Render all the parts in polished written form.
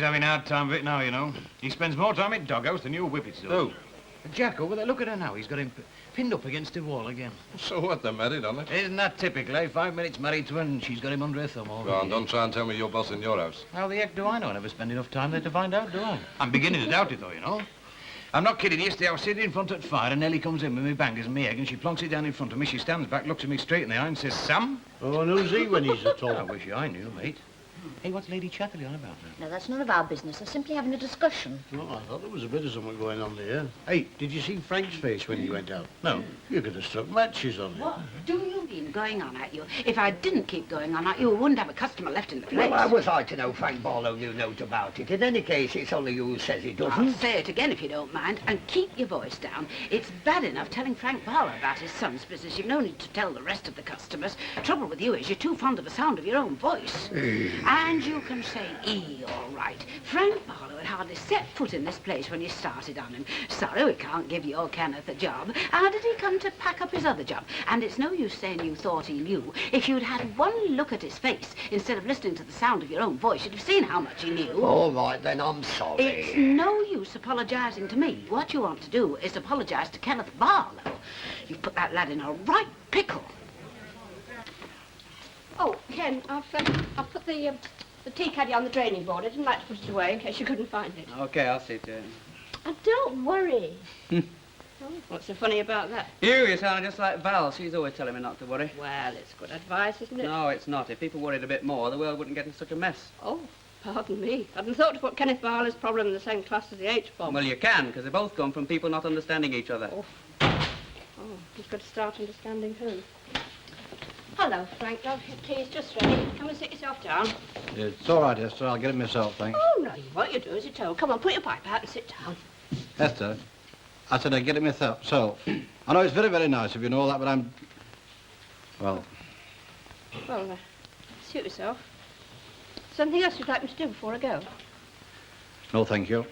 having a hard time of it now, you know. He spends more time at doghouse than you whippets do. Who? Jack over there, look at her now. He's got him pinned up against the wall again. So what, they're married, aren't they? Isn't that typical, eh? 5 minutes married to her and she's got him under her thumb already. Go on, don't try and tell me you're boss in your house. How the heck do I know? I never spend enough time there to find out, do I? I'm beginning to doubt it, though, you know. I'm not kidding. Yesterday I was sitting in front of the fire and Nellie comes in with me bangers and me egg and she plonks it down in front of me. She stands back, looks at me straight in the eye and says, Sam? Oh, and who's he when he's at all? I wish I knew, mate. Hey, what's Lady Chatterley on about now? No, that's none of our business. They're simply having a discussion. Oh, I thought there was a bit of something going on there. Hey, did you see Frank's face when he went out? No. You could have struck matches on it. What do you mean going on at you? If I didn't keep going on at you, we wouldn't have a customer left in the place. Well, how was I to know Frank Barlow knew note about it? In any case, it's only you who says he doesn't. I'll say it again if you don't mind, and keep your voice down. It's bad enough telling Frank Barlow about his son's business. You've no need to tell the rest of the customers. Trouble with you is you're too fond of the sound of your own voice. And you can say E, all right. Frank Barlow had hardly set foot in this place when you started on him. Sorry we can't give your Kenneth a job. How did he come to pack up his other job? And it's no use saying you thought he knew. If you'd had one look at his face, instead of listening to the sound of your own voice, you'd have seen how much he knew. All right, then, I'm sorry. It's no use apologising to me. What you want to do is apologise to Kenneth Barlow. You've put that lad in a right pickle. Oh, Ken, I've put the tea caddy on the draining board. I didn't like to put it away in case you couldn't find it. Okay, I'll see to it. Oh, don't worry. Oh, what's so funny about that? You sound just like Val. She's always telling me not to worry. Well, it's good advice, isn't it? No, it's not. If people worried a bit more, the world wouldn't get in such a mess. Oh, pardon me. I hadn't thought to put Kenneth Barlow's problem in the same class as the H-bomb. Well, you can, because they both come from people not understanding each other. Oh, he's got to start understanding who. Hello, Frank. Love, your tea's just ready. Come and sit yourself down. It's all right, Esther. I'll get it myself, thanks. Oh, no, what you do as you're told. Come on, put your pipe out and sit down. Esther, I said I'd get it myself. So, I know it's very, very nice of you and all that, but I'm... Well... Well, suit yourself. Something else you'd like me to do before I go? No, thank you.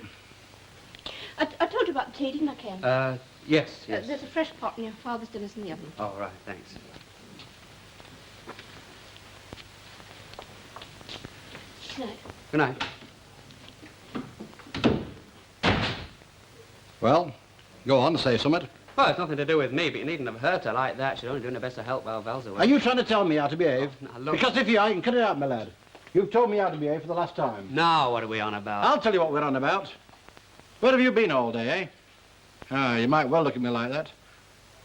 I told you about the tea, didn't I, Ken? Yes. There's a fresh pot and your father's dinner's in the oven. Oh, right, thanks. Good night. Good night. Well, go on, say something. Well, it's nothing to do with me, but you needn't have hurt her like that. She's only doing her best to help while Val's away. Are you trying to tell me how to behave? Oh, now, look. Because if you are, you can cut it out, my lad. You've told me how to behave for the last time. Now, what are we on about? I'll tell you what we're on about. Where have you been all day, eh? Ah, you might well look at me like that.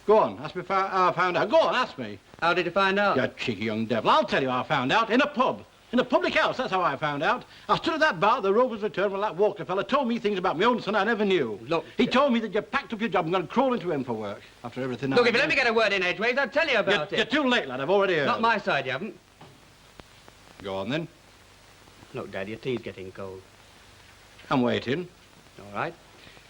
Go on, ask me how I found out. Go on, ask me. How did you find out? You cheeky young devil. I'll tell you how I found out. In a pub. In a public house, that's how I found out. I stood at that bar at the Rover's Return when that Walker fella told me things about my own son I never knew. Look... He told me that you packed up your job and gone crawl into him for work after everything. Look, if you let me get a word in edgeways, I'll tell you about it. You're too late, lad. I've already heard. Not my side, you haven't. Go on, then. Look, Dad, your tea's getting cold. I'm waiting. All right.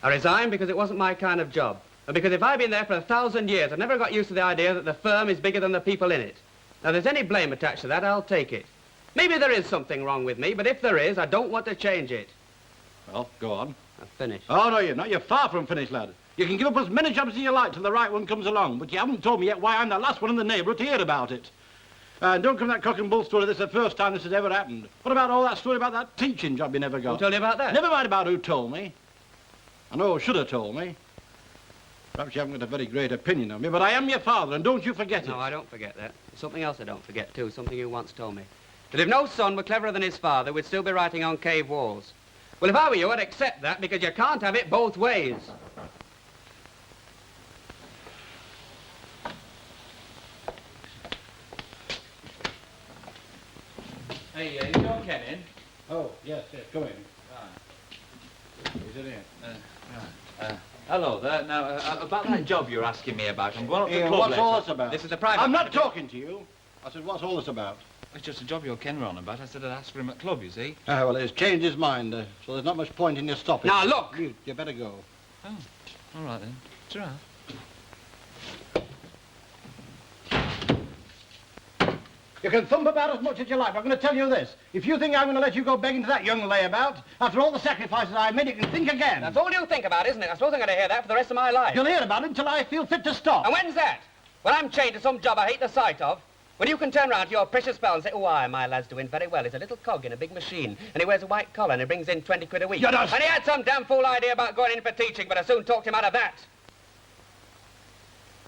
I resigned because it wasn't my kind of job. And because if I'd been there for 1,000 years, I've never got used to the idea that the firm is bigger than the people in it. Now, if there's any blame attached to that, I'll take it. Maybe there is something wrong with me, but if there is, I don't want to change it. Well, go on. I've finished. Oh, no, you're not. You're far from finished, lad. You can give up as many jobs as you like till the right one comes along, but you haven't told me yet why I'm the last one in the neighbourhood to hear about it. And don't come that cock and bull story. This is the first time this has ever happened. What about all that story about that teaching job you never got? Who told you about that? Never mind about who told me. I know who should have told me. Perhaps you haven't got a very great opinion of me, but I am your father, and don't you forget it. No, I don't forget that. There's something else I don't forget, too, something you once told me. That if no son were cleverer than his father, we'd still be writing on cave walls. Well, if I were you, I'd accept that, because you can't have it both ways. Hey, is John Ken in? Oh, yes, come in. Is it in? Hello there. Now, about that job you're asking me about, I'm going up to the club What's later. all this about? This is a private... I'm not talking to you. I said, what's all this about? It's just a job you're Ken on about. I said I'd ask for him at club, you see. Ah, well, he's changed his mind, so there's not much point in you stopping. Now, look! You better go. Oh, all right then. It's all right. You can thump about as much as you like, but I'm going to tell you this. If you think I'm going to let you go begging to that young layabout, after all the sacrifices I made, you can think again. That's all you think about, isn't it? I suppose I'm going to hear that for the rest of my life. You'll hear about it until I feel fit to stop. And when's that? When I'm chained to some job I hate the sight of? When you can turn round to your precious pal and say, oh, aye, my lad's doing very well. He's a little cog in a big machine, and he wears a white collar, and he brings in 20 quid a week. You don't... And he had some damn fool idea about going in for teaching, but I soon talked him out of that.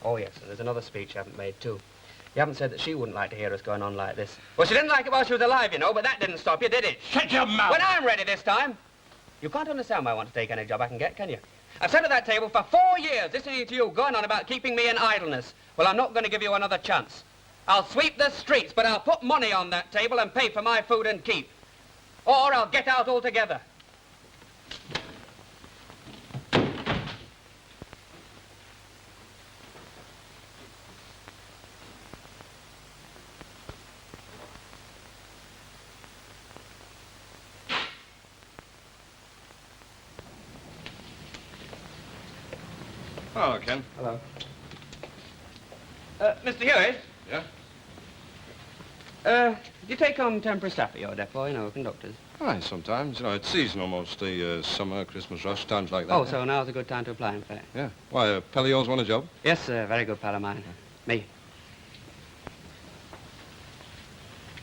Oh, yes, and there's another speech I haven't made, too. You haven't said that she wouldn't like to hear us going on like this. Well, she didn't like it while she was alive, you know, but that didn't stop you, did it? Shut your mouth! When I'm ready this time. You can't understand why I want to take any job I can get, can you? I've sat at that table for 4 years listening to you going on about keeping me in idleness. Well, I'm not going to give you another chance. I'll sweep the streets, but I'll put money on that table and pay for my food and keep. Or I'll get out altogether. Hello, Ken. Hello. Mr. Hewitt? Yeah? Do you take on temporary staff at your depot, you know, conductors? Aye, sometimes. You know, it's seasonal mostly. Summer, Christmas rush, times like that. Oh, so now's a good time to apply, in fact. Yeah. Why, a pal of yours want a job? Yes, sir, very good pal of mine. Me.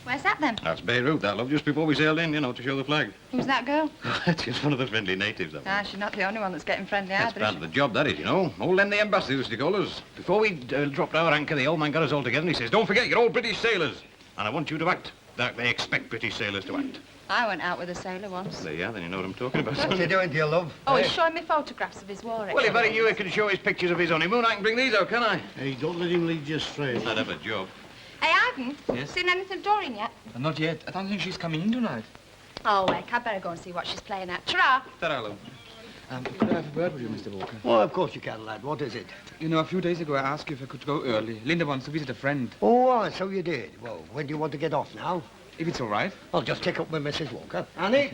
Where's that then? That's Beirut, that, love, just before we sailed in, you know, to show the flag. Who's that girl? That's just one of the friendly natives, that. Ah, she's not the only one that's getting friendly That's either. part of the job, that is, you know. Old Len the ambassador used to call us. Before we dropped our anchor, the old man got us all together and he says, don't forget, you're all British sailors. And I want you to act like they expect British sailors to act. I went out with a sailor once. There you are, then you know what I'm talking about. What you doing to your love? Oh, he's showing me photographs of his war Well, if Harry Hewitt can show his pictures of his honeymoon, I can bring these out, can I? Hey, don't let him lead you astray. I'd have a job. Hey, Ivan. Yes? Seen anything of Doreen yet? Not yet. I don't think she's coming in tonight. Oh, Wick, I'd better go and see what she's playing at. Ta-ra. Ta-ra, love. Could I have a word with you, Mr. Walker? Well, of course you can, lad. What is it? You know, a few days ago I asked you if I could go early. Linda wants to visit a friend. Oh, aye, so you did. Well, when do you want to get off now? If it's all right. I'll just take up with Mrs. Walker. Annie?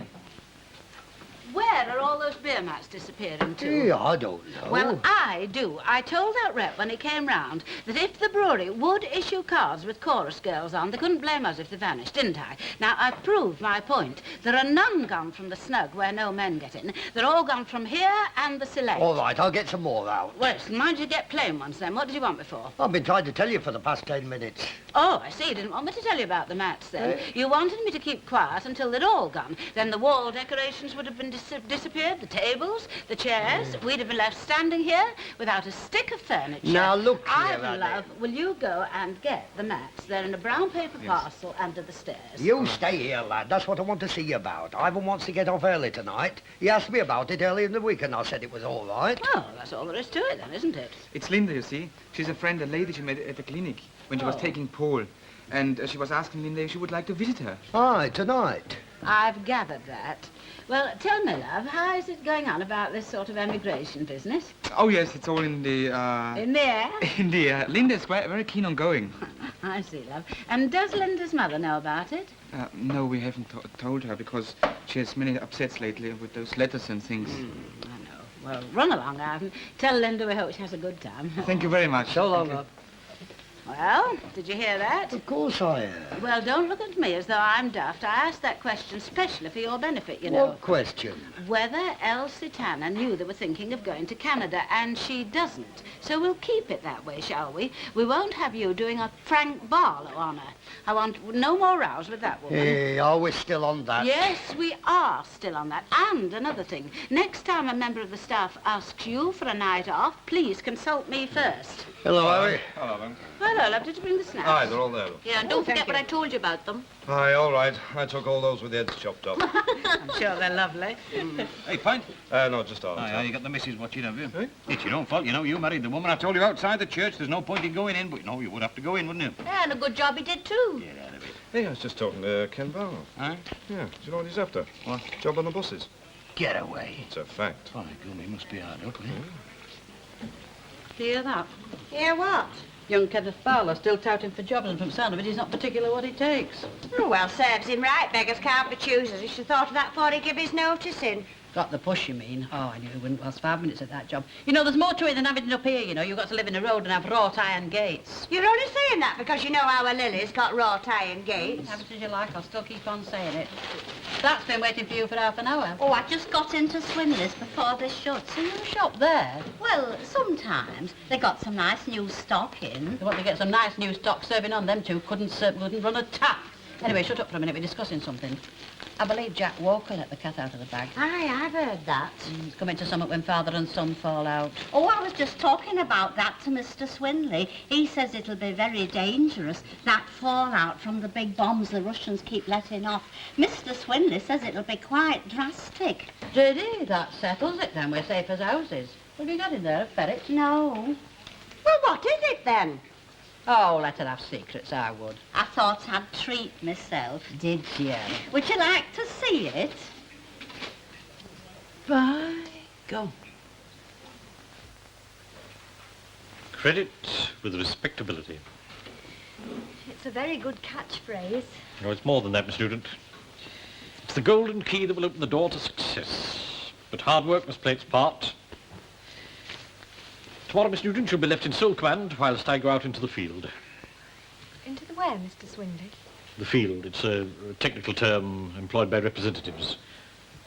Where are all those beer mats disappearing to? Yeah, I don't know. Well, I do. I told that rep when he came round that if the brewery would issue cards with chorus girls on, they couldn't blame us if they vanished, didn't I? Now, I've proved my point. There are none gone from the snug where no men get in. They're all gone from here and the select. All right, I'll get some more out. Well, mind you get plain ones then. What did you want me for? I've been trying to tell you for the past 10 minutes. Oh, I see. You didn't want me to tell you about the mats then. Eh? You wanted me to keep quiet until they'd all gone. Then the wall decorations would have been disappeared, the tables, the chairs. We'd have been left standing here without a stick of furniture. Now, look here, Ivan, Annie. love, will you go and get the mats? They're in a brown paper parcel under the stairs. You stay here, lad. That's what I want to see you about. Ivan wants to get off early tonight. He asked me about it early in the week, and I said it was all right. Well, that's all there is to it then, isn't it? It's Linda, you see. She's a friend, a lady she met at the clinic when she was taking Paul. And she was asking Linda if she would like to visit her. Aye, tonight. I've gathered that. Well, tell me, love, how is it going on about this sort of emigration business? Oh, yes, it's all in the, In the air? in the air. Linda's quite very keen on going. I see, love. And does Linda's mother know about it? No, we haven't told her because she has many upsets lately with those letters and things. I know. Well, run along, Ivan. Tell Linda we hope she has a good time. Thank you very much. So long, Thank you. love. Well, did you hear that? Of course I am. Well, don't look at me as though I'm daft. I asked that question specially for your benefit, you know. What question? Whether Elsie Tanner knew they were thinking of going to Canada, and she doesn't. So we'll keep it that way, shall we? We won't have you doing a Frank Barlow on her. I want no more rows with that woman. Hey, are we still on that? Yes, we are still on that. And another thing, next time a member of the staff asks you for a night off, please consult me first. Hello, Harry. Hello, then. Hello, love. Did you bring the snacks? Aye, they're all there. Yeah, and don't forget what I told you about them. Aye, all right. I took all those with the heads chopped off. I'm sure they're lovely. Hey, pint? No, just all. Aye, you got the missus watching, have you? It's your own fault, you know. You married the woman. I told you outside the church there's no point in going in, but no, you would have to go in, wouldn't you? Yeah, and a good job he did, too. Get out of it. Hey, I was just talking to Ken Barlow. Aye? Yeah, do you know what he's after? What? Job on the buses. Get away. It's a fact. By gum, he must be hard up, eh? Hear that? Yeah, what? Young Kenneth Fowler still touting for jobs, and from the sound of it, he's not particular what he takes. Oh, well, serves him right. Beggars can't be choosers. He should have thought of that before he gave his notice in. Got the push, you mean? Oh, I knew it wouldn't last 5 minutes at that job. You know, there's more to it than having it up here, you know. You've got to live in a road and have wrought iron gates. You're only saying that because you know our Lily's got wrought iron gates. Have it as you like, I'll still keep on saying it. That's been waiting for you for half an hour. Oh, I just got into Swindler's before they shut. So you shop there? Well, sometimes they got some nice new stock in. They want to get some nice new stock serving on. Them two couldn't run a tap. Anyway, shut up for a minute, we're discussing something. I believe Jack Walker let the cat out of the bag. Aye, I've heard that. It's coming to something when father and son fall out. Oh, I was just talking about that to Mr. Swinley. He says it'll be very dangerous, that fallout from the big bombs the Russians keep letting off. Mr. Swinley says it'll be quite drastic. Did he? That settles it then. We're safe as houses. What have you got in there, a ferret? No. Well, what is it then? Oh, let her have secrets, I would. I thought I'd treat myself. Did you? Would you like to see it? By go. Credit with respectability. It's a very good catchphrase. No, it's more than that, Miss Nugent. It's the golden key that will open the door to success. But hard work must play its part. Tomorrow, Miss Nugent, you'll be left in sole command whilst I go out into the field. Into the where, Mr. Swinley? The field, it's a technical term employed by representatives.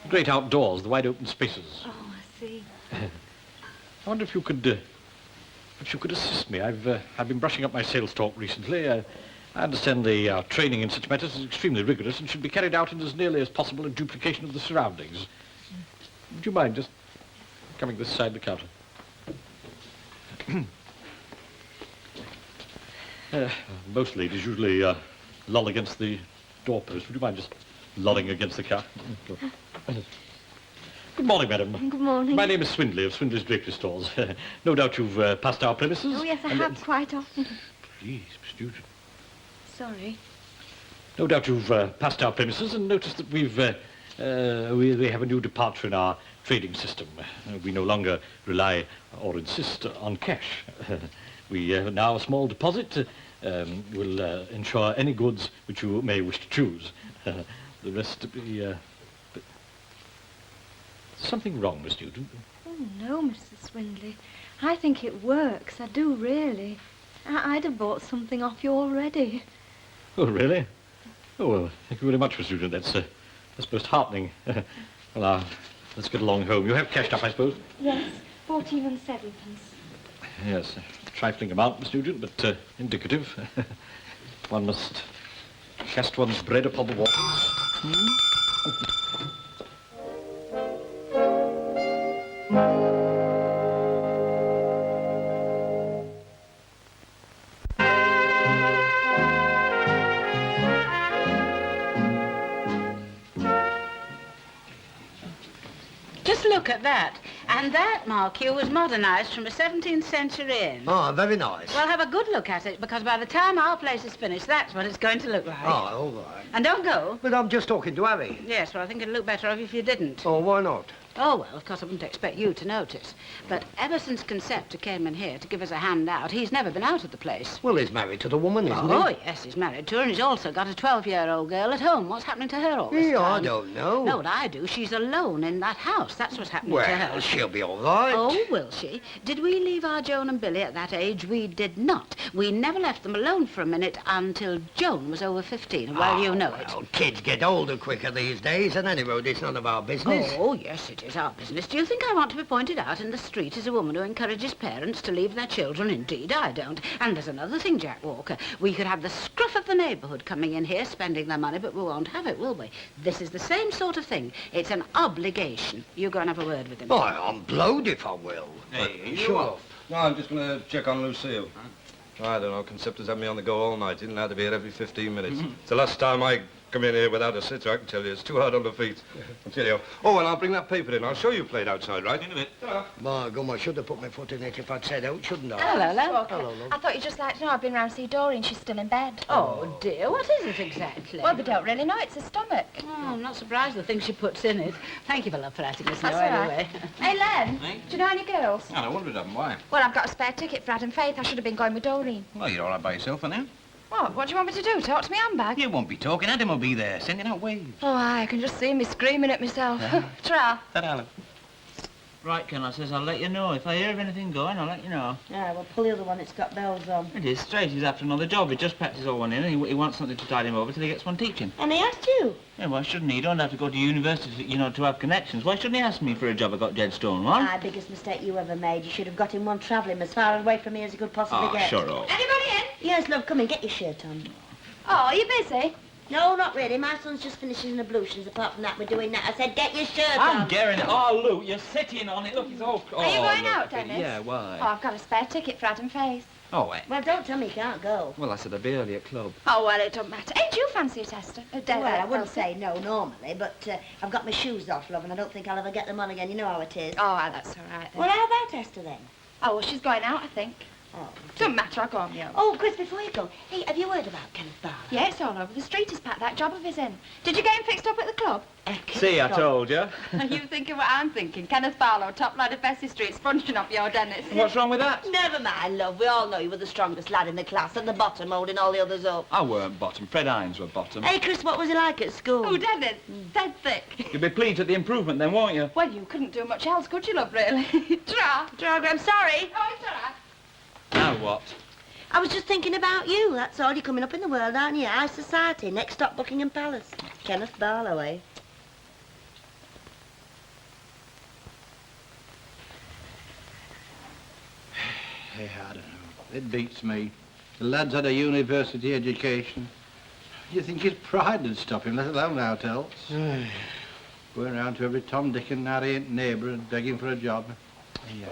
The great outdoors, the wide open spaces. Oh, I see. I wonder if you could assist me. I've been brushing up my sales talk recently. I understand the training in such matters is extremely rigorous and should be carried out in as nearly as possible a duplication of the surroundings. Would you mind just coming this side of the counter? Most ladies usually loll against the doorpost. Would you mind just lolling against the car? Good morning, madam. Good morning. My name is Swindley of Swindley's Drapery Stores. No doubt you've passed our premises. Oh, yes, I have quite often. Please, Miss Nugent. Sorry. No doubt you've passed our premises and noticed that we have a new departure in our trading system. We no longer rely or insist on cash. We now a small deposit will ensure any goods which you may wish to choose. The rest to be... Something wrong, Miss Nugent? Oh, no, Mr. Swindley. I think it works. I do, really. I'd have bought something off you already. Oh, really? Oh, well, thank you very much, Miss Nugent. That's most heartening. Well, let's get along home. You have cashed up, I suppose? Yes, 14 and 7 pence. Yes, a trifling amount, Miss Nugent, but indicative. One must cast one's bread upon the waters. Just look at that. And that, mark you, was modernised from a 17th century inn. Oh, very nice. Well, have a good look at it, because by the time our place is finished, that's what it's going to look like. Oh, all right. And don't go. But I'm just talking to Harry. Yes, well, I think it'd look better off if you didn't. Oh, why not? Oh, well, of course, I wouldn't expect you to notice. But ever since Conceptor came in here to give us a hand out, he's never been out of the place. Well, he's married to the woman, isn't he? Oh, yes, he's married to her, and he's also got a 12-year-old girl at home. What's happening to her all this Yeah, time? I don't know. No, what I do, she's alone in that house. That's what's happening to her. Well, she'll be all right. Oh, will she? Did we leave our Joan and Billy at that age? We did not. We never left them alone for a minute until Joan was over 15. Well, you know it. Well, kids get older quicker these days, and any road, it's none of our business. Oh, yes, it is our business. Do you think I want to be pointed out in the street as a woman who encourages parents to leave their children? Indeed, I don't. And there's another thing, Jack Walker. We could have the scruff of the neighbourhood coming in here spending their money, but we won't have it, will we? This is the same sort of thing. It's an obligation. You go and have a word with him. Oh, I'm blowed if I will. Hey, Sure. No, I'm just going to check on Lucille. I don't know. Conceptor's had me on the go all night. Didn't have to be here every 15 minutes. It's the last time I come in here without a sitter, I can tell you. It's too hard on the feet. I'll tell you. Oh, and I'll bring that paper in. I'll show you played outside, right? In a bit. My gum, I should have put my foot in it if I'd said out, shouldn't I? Hello, love. Hello, love. I thought you'd just like to know I've been round to see Doreen. She's still in bed. Oh, dear. What is it exactly? Well, we don't really know. It's a stomach. Oh, I'm not surprised the things she puts in it. Thank you for letting us know, That's all right. anyway. Hey, Len, Hey? do you know any girls? I wondered of them. Why? Well, I've got a spare ticket for Adam Faith. I should have been going with Doreen. Well, you're all right by yourself for now. What do you want me to do? Talk to me handbag? You won't be talking. Adam will be there, sending out waves. Oh, I can just see me screaming at myself. Ta-ra. Ta-da. Right, Ken, I says I'll let you know. If I hear of anything going, I'll let you know. Yeah, well, pull the other one. It's got bells on. It is straight. He's after another job. He just packed his old one in and he wants something to tide him over till he gets one teaching. And he asked you? Yeah, why shouldn't he? You don't have to go to university, to have connections. Why shouldn't he ask me for a job I got dead stone, what? Ah, biggest mistake you ever made. You should have got him one travelling as far away from here as he could possibly get. Sure up. Anybody in? Yes, love, come in. Get your shirt on. Oh, are you busy? No, not really. My son's just finishing his ablutions. Apart from that, we're doing that. I said, get your shirt on. I'm getting it. Oh, Luke, you're sitting on it. Look, it's all... Are you going out, Dennis? Yeah, why? Oh, I've got a spare ticket for Adam Faith. Oh, wait. Well, don't tell me you can't go. Well, I said I'd be early at club. Oh, well, it don't matter. Ain't you fancy it, Esther? Well, I wouldn't say no normally, but I've got my shoes off, love, and I don't think I'll ever get them on again. You know how it is. Oh, well, that's all right, then. Well, how about Esther, then? Oh, well, she's going out, I think. Oh, Don't matter, I'll go on my own. Oh, Chris, before you go, hey, have you heard about Kenneth Barr? Yeah, it's all over the street. He's packed that job of his in. Did you get him fixed up at the club? See, I told you. Are you thinking what I'm thinking? Kenneth Barlow, top lad of Bessie Street, sponging off your Dennis. What's wrong with that? Never mind, love. We all know you were the strongest lad in the class, at the bottom, holding all the others up. I weren't bottom. Fred Hines were bottom. Hey, Chris, what was he like at school? Oh, Dennis, dead thick. You'll be pleased at the improvement then, won't you? Well, you couldn't do much else, could you, love, really? Ta-ra. I'm sorry. Oh, it's all right. Now what? I was just thinking about you, that's all. You're coming up in the world, aren't you? High society, next stop Buckingham Palace. Kenneth Barlow, eh? Hey, I don't know. It beats me. The lad's had a university education. You think his pride would stop him, let alone out else? Going round to every Tom, Dick and Harry and neighbour and begging for a job. Yeah.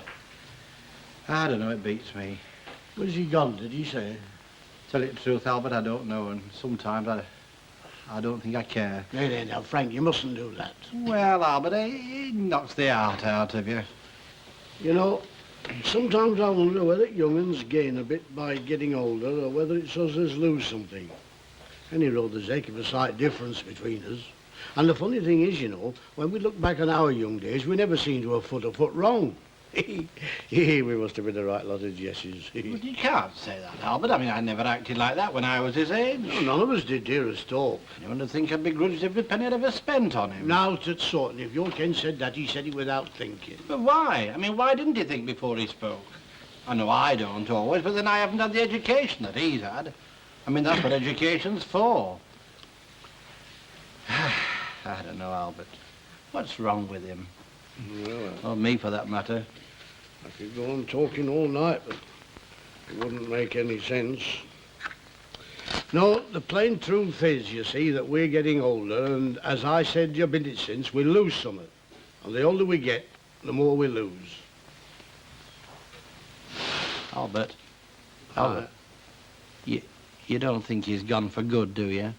I don't know, it beats me. Where's he gone, did he say? Tell you the truth, Albert, I don't know, and sometimes I don't think I care. Hey, now, Frank, you mustn't do that. Well, Albert, it knocks the heart out of you. You know, sometimes I wonder whether young'uns gain a bit by getting older or whether it's us as lose something. Any road, there's a heck of a sight difference between us. And the funny thing is, you know, when we look back on our young days, we never seem to have foot a foot wrong. We must have been the right lot of jesses. But you can't say that, Albert. I mean, I never acted like that when I was his age. No, none of us did, dearest all. Anyone would think I'd begrudged every penny I'd ever spent on him. Now, that's certain. If your Ken said that, he said it without thinking. But why? I mean, why didn't he think before he spoke? I know I don't always, but then I haven't had the education that he's had. I mean, that's what education's for. I don't know, Albert. What's wrong with him? Well, Or me, for that matter. I could go on talking all night, but it wouldn't make any sense. No, the plain truth is, you see, that we're getting older, and as I said a minute since, we lose something. And the older we get, the more we lose. Albert. Albert. You don't think he's gone for good, do you?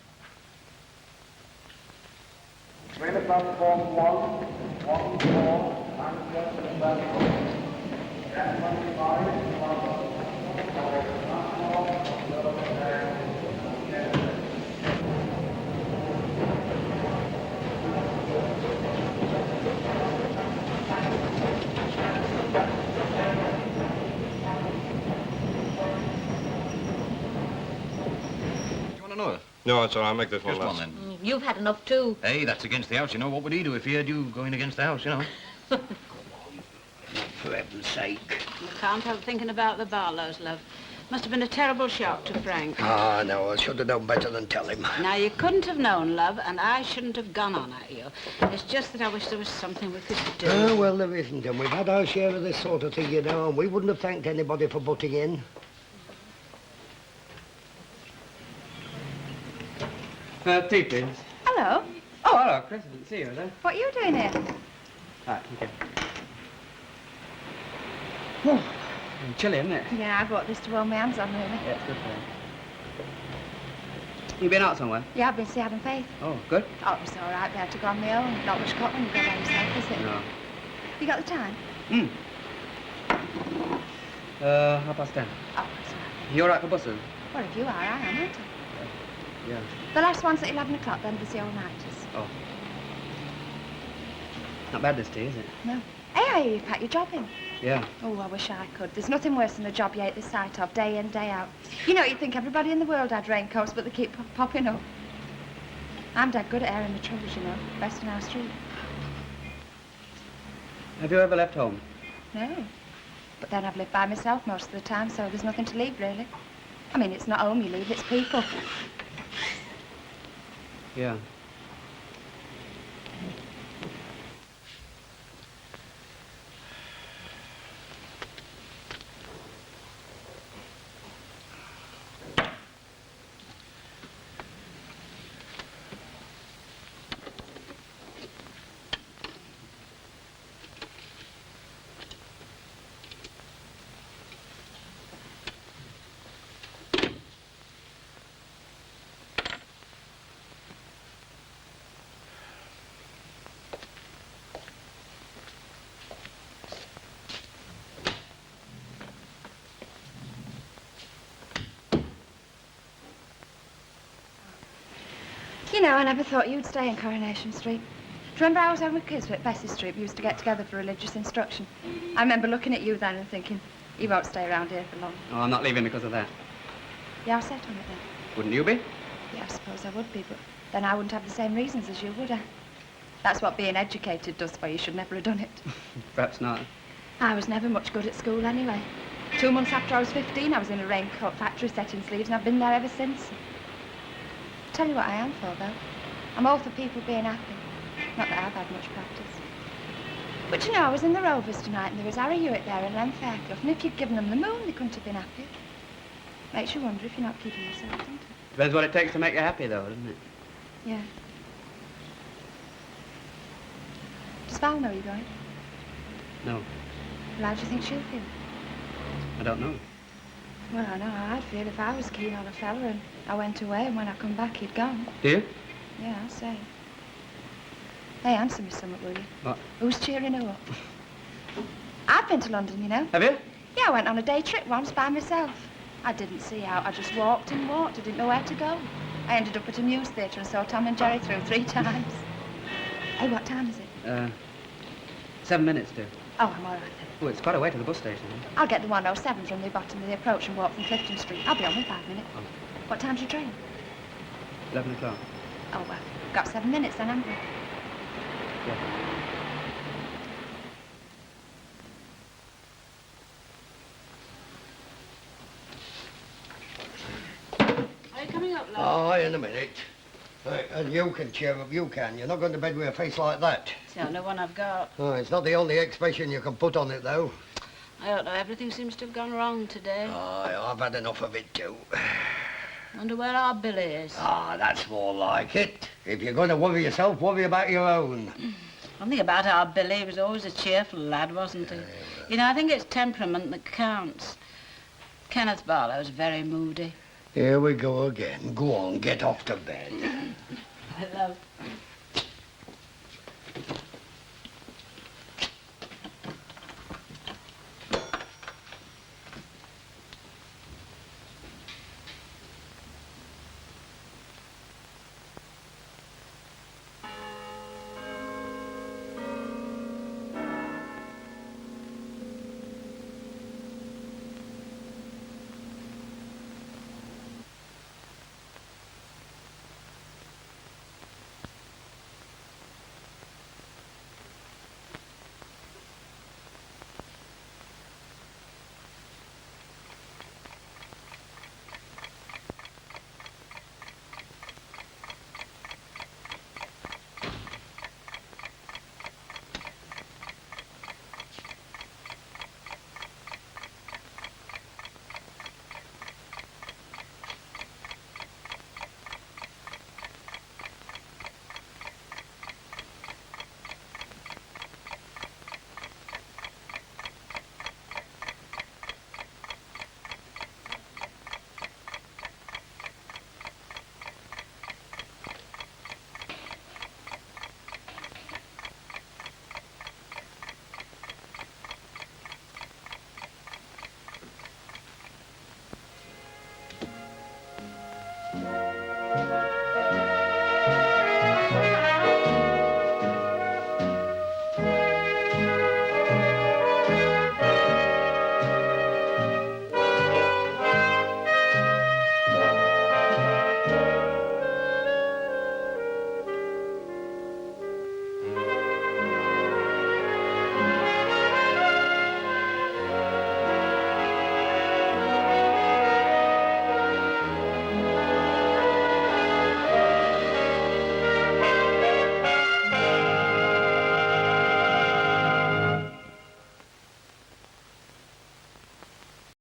No, it's all right. I'll make this one Just one, last. then. You've had enough, too. Hey, that's against the house, you know. What would he do if he heard you going against the house, you know? For heaven's sake. You can't help thinking about the Barlows, love. Must have been a terrible shock to Frank. Ah, no, I should have known better than tell him. Now, you couldn't have known, love, and I shouldn't have gone on at you. It's just that I wish there was something we could do. Oh, well, there isn't, and we've had our share of this sort of thing, you know, and we wouldn't have thanked anybody for butting in. Tea, please. Hello. Oh, hello, Chris. I didn't see you there. What are you doing here? Right, okay. Oh, chilly, isn't it? Yeah, I brought this to warm my hands on, really. Yeah, it's good for you. You been out somewhere? Yeah, I've been to see Adam Faith. Oh, good. Oh, it was all right. They had to go on my own. Not much cut when you go by yourself, is it? No. You got the time? 10:30. Oh, that's all right. You all right for buses? Well, if you are, I am, aren't I? Yeah. The last one's at 11 o'clock, then there's the all-nighters. Oh. Not bad, this tea, is it? No. Hey, I hear you packed your job in. Yeah. Oh, I wish I could. There's nothing worse than a job you hate the sight of day in, day out. You know, you'd think everybody in the world had raincoats, but they keep popping up. I'm dead good at airing the troubles, you know. Best in our street. Have you ever left home? No. But then I've lived by myself most of the time, so there's nothing to leave, really. I mean, it's not home you leave, it's people. Yeah. You know, I never thought you'd stay in Coronation Street. Do you remember I was home with kids at Bessie Street? We used to get together for religious instruction. I remember looking at you then and thinking, you won't stay around here for long. Oh, I'm not leaving because of that. Yeah, I set on it then. Wouldn't you be? Yeah, I suppose I would be, but then I wouldn't have the same reasons as you, would I? That's what being educated does for you. You should never have done it. Perhaps not. I was never much good at school anyway. 2 months after I was 15, I was in a raincoat factory setting sleeves, and I've been there ever since. Tell you what I am for, though. I'm all for people being happy. Not that I've had much practice. But you know, I was in the Rovers tonight, and there was Harry Hewitt there and Len Fairclough, and if you'd given them the moon, they couldn't have been happier. Makes you wonder if you're not keeping yourself, doesn't it? Depends what it takes to make you happy, though, doesn't it? Yeah. Does Val know you're going? No, Well, how do you think she'll feel? I don't know. Well, I know how I'd feel if I was keen on a fella and I went away, and when I come back, he'd gone. Do you? Yeah, I'll say. Hey, answer me something, will you? What? Who's cheering who up? I've been to London, you know. Have you? Yeah, I went on a day trip once by myself. I didn't see out. I just walked and walked. I didn't know where to go. I ended up at a news theatre and saw Tom and Jerry through 3 times. Hey, what time is it? 7 minutes, dear. Oh, I'm all right then. Oh, it's quite a way to the bus station. I'll get the 107 from the bottom of the approach and walk from Clifton Street. I'll be on in 5 minutes. Oh. What time's your train? 11 o'clock. Oh, well, got 7 minutes then, haven't we? Yeah. Are you coming up, love? Oh, in a minute. And you can cheer up, you can. You're not going to bed with a face like that. It's the only one I've got. Oh, it's not the only expression you can put on it, though. I don't know, everything seems to have gone wrong today. Oh, I've had enough of it, too. Wonder where our Billy is. Ah, that's more like it. If you're going to worry yourself, worry about your own. One thing about our Billy, he was always a cheerful lad, wasn't he? You know, I think it's temperament that counts. Kenneth Barlow's very moody. Here we go again. Go on, get off to bed. I love.